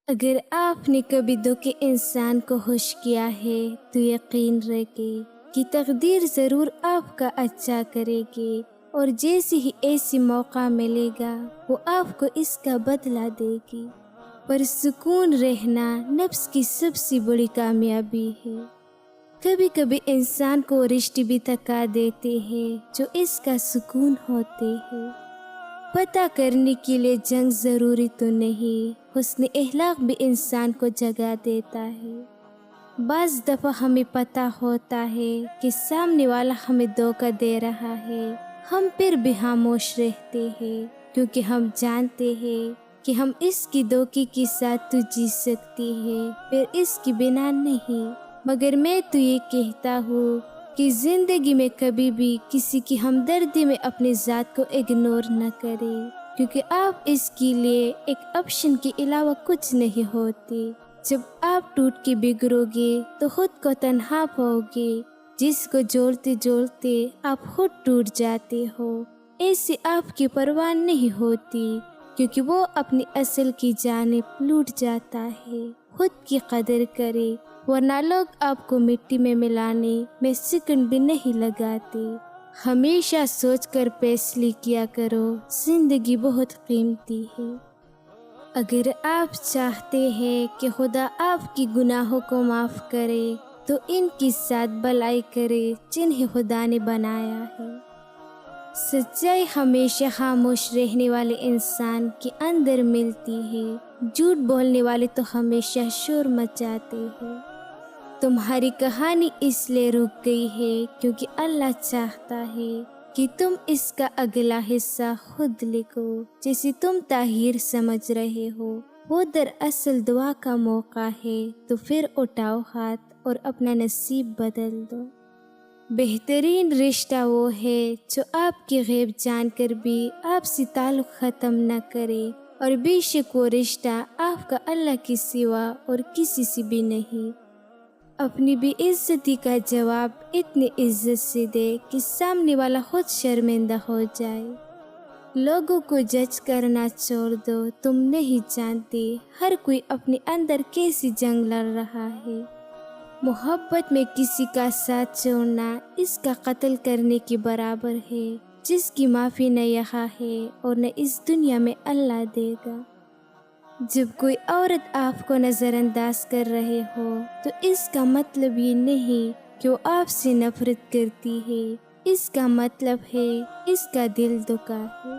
اگر آپ نے کبھی دھوکے انسان کو خوش کیا ہے تو یقین رکھے کہ تقدیر ضرور آپ کا اچھا کرے گی، اور جیسے ہی ایسی موقع ملے گا وہ آپ کو اس کا بدلہ دے گی۔ پر سکون رہنا نفس کی سب سے بڑی کامیابی ہے۔ کبھی کبھی انسان کو رشتے بھی تھکا دیتے ہیں جو اس کا سکون ہوتے ہیں۔ پتہ کرنے کے لیے جنگ ضروری تو نہیں، حسن اخلاق بھی انسان کو جگہ دیتا ہے۔ بعض دفعہ ہمیں پتہ ہوتا ہے کہ سامنے والا ہمیں دھوکہ دے رہا ہے، ہم پھر بھی خاموش رہتے ہیں کیونکہ ہم جانتے ہیں کہ ہم اس کی دھوکے کے ساتھ تو جی سکتی ہے، پھر اس کی بنا نہیں۔ مگر میں تو یہ کہتا ہوں کہ زندگی میں کبھی بھی کسی کی ہمدردی میں اپنی ذات کو اگنور نہ کریں، کیونکہ آپ اس کے لیے ایک آپشن کے علاوہ کچھ نہیں ہوتے۔ جب آپ ٹوٹ کے بگڑو گے تو خود کو تنہا پاؤ گے، جس کو جوڑتے جوڑتے آپ خود ٹوٹ جاتے ہو، ایسے آپ کی پرواہ نہیں ہوتی، کیونکہ وہ اپنی اصل کی جانب لوٹ جاتا ہے۔ خود کی قدر کرے، ورنہ لوگ آپ کو مٹی میں ملانے میں سیکنڈ بھی نہیں لگاتے۔ ہمیشہ سوچ کر فیصلے کیا کرو، زندگی بہت قیمتی ہے۔ اگر آپ چاہتے ہیں کہ خدا آپ کی گناہوں کو معاف کرے تو ان کے ساتھ بھلائی کرے جنہیں خدا نے بنایا ہے۔ سچائی ہمیشہ خاموش رہنے والے انسان کے اندر ملتی ہے، جھوٹ بولنے والے تو ہمیشہ شور مچاتے ہیں۔ تمہاری کہانی اس لیے رک گئی ہے کیونکہ اللہ چاہتا ہے کہ تم اس کا اگلا حصہ خود لکھو۔ جسے تم تحقیر سمجھ رہے ہو وہ دراصل دعا کا موقع ہے، تو پھر اٹھاؤ ہاتھ اور اپنا نصیب بدل دو۔ بہترین رشتہ وہ ہے جو آپ کے غیب جان کر بھی آپ سے تعلق ختم نہ کرے، اور بے شک وہ رشتہ آپ کا اللہ کے سوا اور کسی سے بھی نہیں۔ اپنی بے عزتی کا جواب اتنی عزت سے دے کہ سامنے والا خود شرمندہ ہو جائے۔ لوگوں کو جج کرنا چھوڑ دو، تم نہیں جانتے ہر کوئی اپنے اندر کیسی جنگ لڑ رہا ہے۔ محبت میں کسی کا ساتھ چھوڑنا اس کا قتل کرنے کے برابر ہے، جس کی معافی نہ یہاں ہے اور نہ اس دنیا میں اللہ دے گا۔ جب کوئی عورت آپ کو نظر انداز کر رہے ہو تو اس کا مطلب یہ نہیں کہ وہ آپ سے نفرت کرتی ہے، اس کا مطلب ہے اس کا دل دکھا ہے۔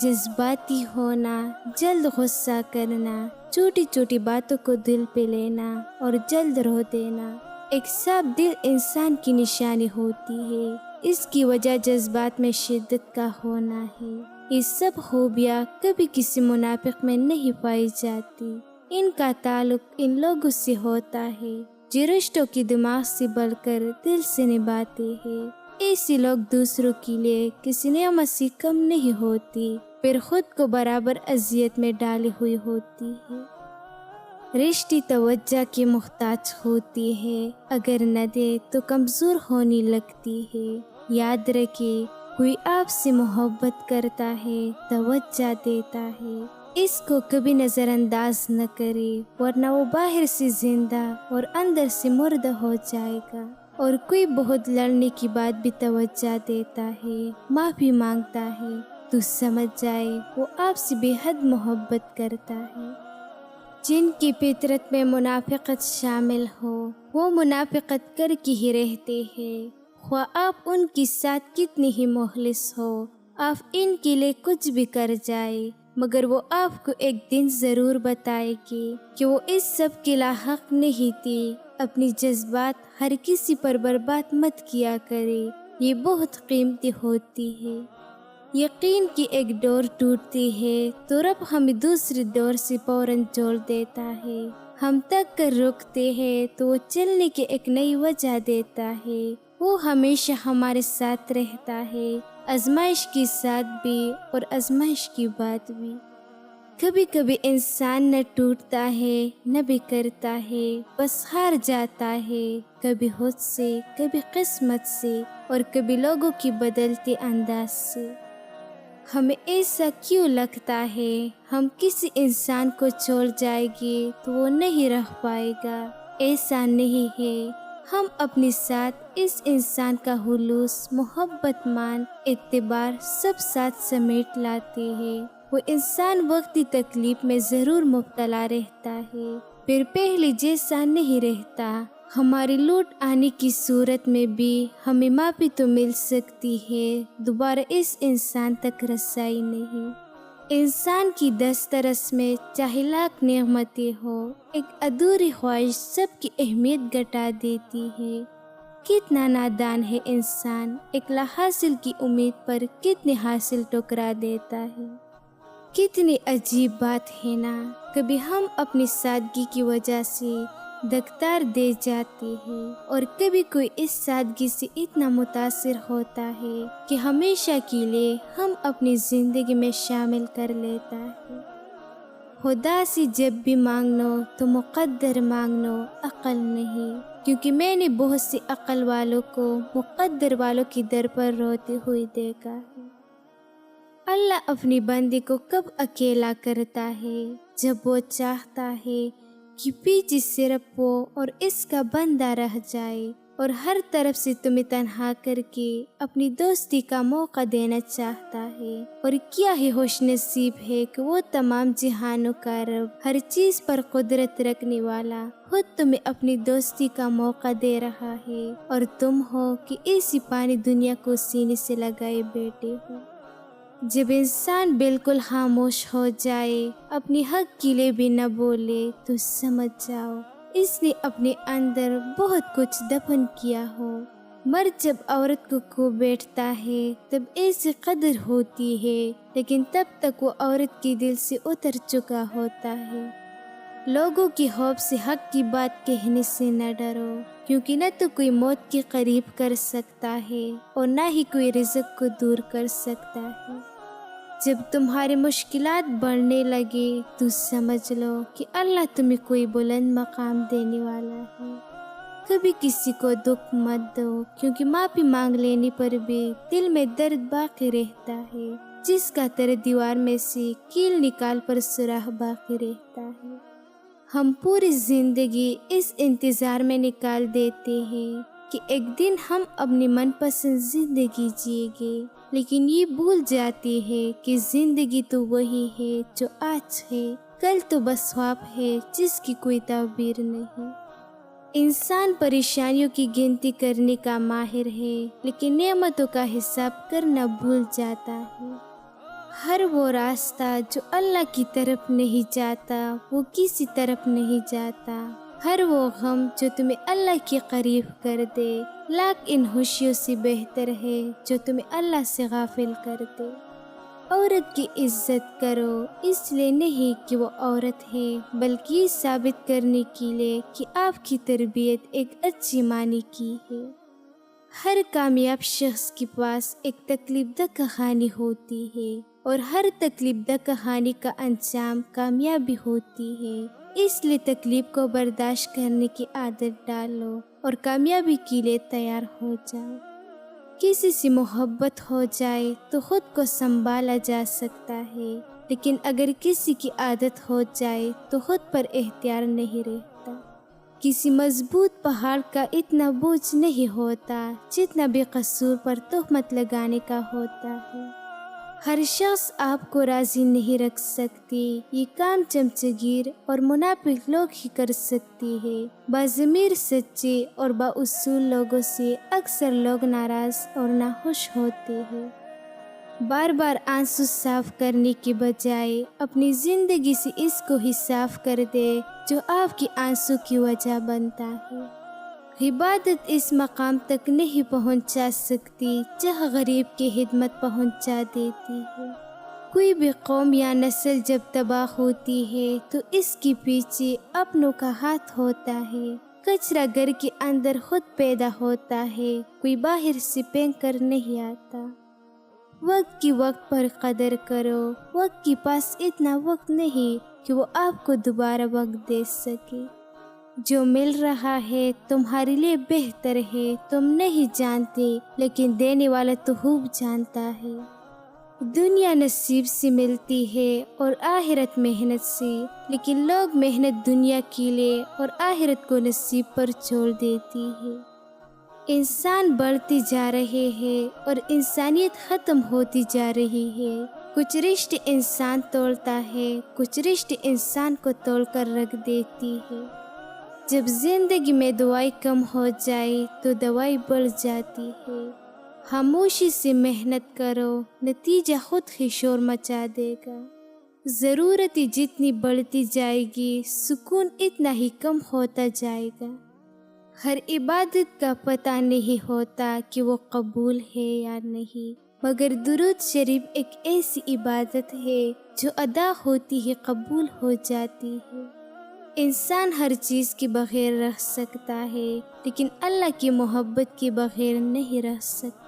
جذباتی ہونا، جلد غصہ کرنا، چھوٹی چھوٹی باتوں کو دل پہ لینا اور جلد رو دینا ایک صاف دل انسان کی نشانی ہوتی ہے۔ اس کی وجہ جذبات میں شدت کا ہونا ہے۔ یہ سب خوبیاں کبھی کسی منافق میں نہیں پائی جاتی۔ ان کا تعلق ان لوگوں سے ہوتا ہے جو رشتوں کی دماغ سے بڑھ کر دل سے نبھاتے ہیں۔ ایسے لوگ دوسروں کے لیے کسی نعمت سے کم نہیں ہوتی، پھر خود کو برابر اذیت میں ڈالی ہوئی ہوتی ہے۔ رشتے توجہ کی محتاج ہوتی ہے، اگر نہ دے تو کمزور ہونے لگتی ہے۔ یاد رکھے، کوئی آپ سے محبت کرتا ہے، توجہ دیتا ہے، اس کو کبھی نظر انداز نہ کرے، ورنہ وہ باہر سے زندہ اور اندر سے مردہ ہو جائے گا۔ اور کوئی بہت لڑنے کے بعد بھی توجہ دیتا ہے، معافی مانگتا ہے، تو سمجھ جائے وہ آپ سے بے حد محبت کرتا ہے۔ جن کی فطرت میں منافقت شامل ہو وہ منافقت کر کے ہی رہتے ہیں، خواہ آپ ان کے ساتھ کتنی ہی مخلص ہو، آپ ان کے لیے کچھ بھی کر جائے، مگر وہ آپ کو ایک دن ضرور بتائے گی کہ وہ اس سب کے لاحق نہیں تھی۔ اپنی جذبات ہر کسی پر برباد مت کیا کرے، یہ بہت قیمتی ہوتی ہے۔ یقین کی ایک ڈور ٹوٹتی ہے تو رب ہمیں دوسری ڈور سے فوراً جوڑ دیتا ہے۔ ہم تک کر رکتے ہیں تو وہ چلنے کی ایک نئی وجہ دیتا ہے۔ وہ ہمیشہ ہمارے ساتھ رہتا ہے، آزمائش کے ساتھ بھی اور آزمائش کے بعد بھی۔ کبھی کبھی انسان نہ ٹوٹتا ہے نہ بکھرتا ہے، بس ہار جاتا ہے، کبھی خود سے، کبھی قسمت سے، اور کبھی لوگوں کی بدلتے انداز سے۔ ہمیں ایسا کیوں لگتا ہے ہم کسی انسان کو چھوڑ جائیں گے تو وہ نہیں رہ پائے گا؟ ایسا نہیں ہے، ہم اپنے ساتھ اس انسان کا خلوص، محبت، مان، اعتبار سب ساتھ سمیٹ لاتے ہیں۔ وہ انسان وقتی تکلیف میں ضرور مبتلا رہتا ہے، پھر پہلے جیسا نہیں رہتا۔ ہماری لوٹ آنے کی صورت میں بھی ہمیں معافی تو مل سکتی ہے، دوبارہ اس انسان تک رسائی نہیں۔ انسان کی دسترس میں چاہے لاکھ نعمتیں ہو، ایک ادھوری خواہش سب کی اہمیت گھٹا دیتی ہے۔ کتنا نادان ہے انسان، ایک حاصل کی امید پر کتنے حاصل ٹکرا دیتا ہے۔ کتنی عجیب بات ہے نا، کبھی ہم اپنی سادگی کی وجہ سے دکتار دے جاتے ہیں، اور کبھی کوئی اس سادگی سے اتنا متاثر ہوتا ہے کہ ہمیشہ کے لیے ہم اپنی زندگی میں شامل کر لیتا ہے۔ خدا سے جب بھی مانگنو تو مقدر مانگنو، عقل نہیں، کیونکہ میں نے بہت سی عقل والوں کو مقدر والوں کی در پر روتے ہوئے دیکھا ہے۔ اللہ اپنی بندے کو کب اکیلا کرتا ہے؟ جب وہ چاہتا ہے کہ پیچھے صرف وہ اور اس کا بندہ رہ جائے، اور ہر طرف سے تمہیں تنہا کر کے اپنی دوستی کا موقع دینا چاہتا ہے۔ اور کیا ہی خوش نصیب ہے کہ وہ تمام جہانوں کا رب، ہر چیز پر قدرت رکھنے والا، خود تمہیں اپنی دوستی کا موقع دے رہا ہے، اور تم ہو کہ ایسی پانی دنیا کو سینے سے لگائے بیٹھے ہو۔ جب انسان بالکل خاموش ہو جائے، اپنی حق کے لیے بھی نہ بولے، تو سمجھ جاؤ اس نے اپنے اندر بہت کچھ دفن کیا ہو۔ مرد جب عورت کو کھو بیٹھتا ہے تب ایسی قدر ہوتی ہے، لیکن تب تک وہ عورت کے دل سے اتر چکا ہوتا ہے۔ لوگوں کی خوف سے حق کی بات کہنے سے نہ ڈرو، کیونکہ نہ تو کوئی موت کے قریب کر سکتا ہے اور نہ ہی کوئی رزق کو دور کر سکتا ہے۔ جب تمہاری مشکلات بڑھنے لگے تو سمجھ لو کہ اللہ تمہیں کوئی بلند مقام دینے والا ہے۔ کبھی کسی کو دکھ مت دو، کیونکہ معافی مانگ لینے پر بھی دل میں درد باقی رہتا ہے، جس کا تر دیوار میں سے کیل نکال پر سوراخ باقی رہتا ہے۔ ہم پوری زندگی اس انتظار میں نکال دیتے ہیں کہ ایک دن ہم اپنی من پسند زندگی جیے گے، لیکن یہ بھول جاتے ہیں کہ زندگی تو وہی ہے جو آج ہے، کل تو بس خواب ہے جس کی کوئی تعبیر نہیں۔ انسان پریشانیوں کی گنتی کرنے کا ماہر ہے، لیکن نعمتوں کا حساب کرنا بھول جاتا ہے۔ ہر وہ راستہ جو اللہ کی طرف نہیں جاتا وہ کسی طرف نہیں جاتا۔ ہر وہ غم جو تمہیں اللہ کے قریب کر دے لاکھ ان خوشیوں سے بہتر ہے جو تمہیں اللہ سے غافل کر دے۔ عورت کی عزت کرو، اس لیے نہیں کہ وہ عورت ہے، بلکہ یہ ثابت کرنے کے لیے کہ آپ کی تربیت ایک اچھی معنی کی ہے۔ ہر کامیاب شخص کے پاس ایک تکلیف دہ کہانی ہوتی ہے، اور ہر تکلیف دہ کہانی کا انجام کامیابی ہوتی ہے۔ اس لیے تکلیف کو برداشت کرنے کی عادت ڈالو اور کامیابی کے لیے تیار ہو جاؤ۔ کسی سے محبت ہو جائے تو خود کو سنبھالا جا سکتا ہے، لیکن اگر کسی کی عادت ہو جائے تو خود پر اختیار نہیں رہتا۔ کسی مضبوط پہاڑ کا اتنا بوجھ نہیں ہوتا جتنا بے قصور پر تہمت لگانے کا ہوتا ہے۔ ہر شخص آپ کو راضی نہیں رکھ سکتی، یہ کام چمچگیر اور منافق لوگ ہی کر سکتی ہے۔ باضمیر سچے اور بااصول لوگوں سے اکثر لوگ ناراض اور ناخوش ہوتے ہیں۔ بار بار آنسو صاف کرنے کے بجائے اپنی زندگی سے اس کو ہی صاف کر دے جو آپ کی آنسو کی وجہ بنتا ہے۔ عبادت اس مقام تک نہیں پہنچا سکتی جہاں غریب کی خدمت پہنچا دیتی ہے۔ کوئی بھی قوم یا نسل جب تباہ ہوتی ہے تو اس کے پیچھے اپنوں کا ہاتھ ہوتا ہے۔ کچرا گھر کے اندر خود پیدا ہوتا ہے، کوئی باہر سے پھینک کر نہیں آتا۔ وقت کی وقت پر قدر کرو، وقت کے پاس اتنا وقت نہیں کہ وہ آپ کو دوبارہ وقت دے سکے۔ جو مل رہا ہے تمہارے لیے بہتر ہے، تم نہیں جانتے، لیکن دینے والا تو خوب جانتا ہے۔ دنیا نصیب سے ملتی ہے اور آخرت محنت سے، لیکن لوگ محنت دنیا کے لیے اور آخرت کو نصیب پر چھوڑ دیتی ہے۔ انسان بڑھتے جا رہے ہیں اور انسانیت ختم ہوتی جا رہی ہے۔ کچھ رشتے انسان توڑتا ہے، کچھ رشتے انسان کو توڑ کر رکھ دیتی ہے۔ جب زندگی میں دعائی کم ہو جائے تو دوائی بڑھ جاتی ہے۔ خاموشی سے محنت کرو، نتیجہ خود ہی شور مچا دے گا۔ ضرورتیں جتنی بڑھتی جائے گی، سکون اتنا ہی کم ہوتا جائے گا۔ ہر عبادت کا پتہ نہیں ہوتا کہ وہ قبول ہے یا نہیں، مگر درود شریف ایک ایسی عبادت ہے جو ادا ہوتی ہی قبول ہو جاتی ہے۔ انسان ہر چیز کے بغیر رہ سکتا ہے، لیکن اللہ کی محبت کے بغیر نہیں رہ سکتا۔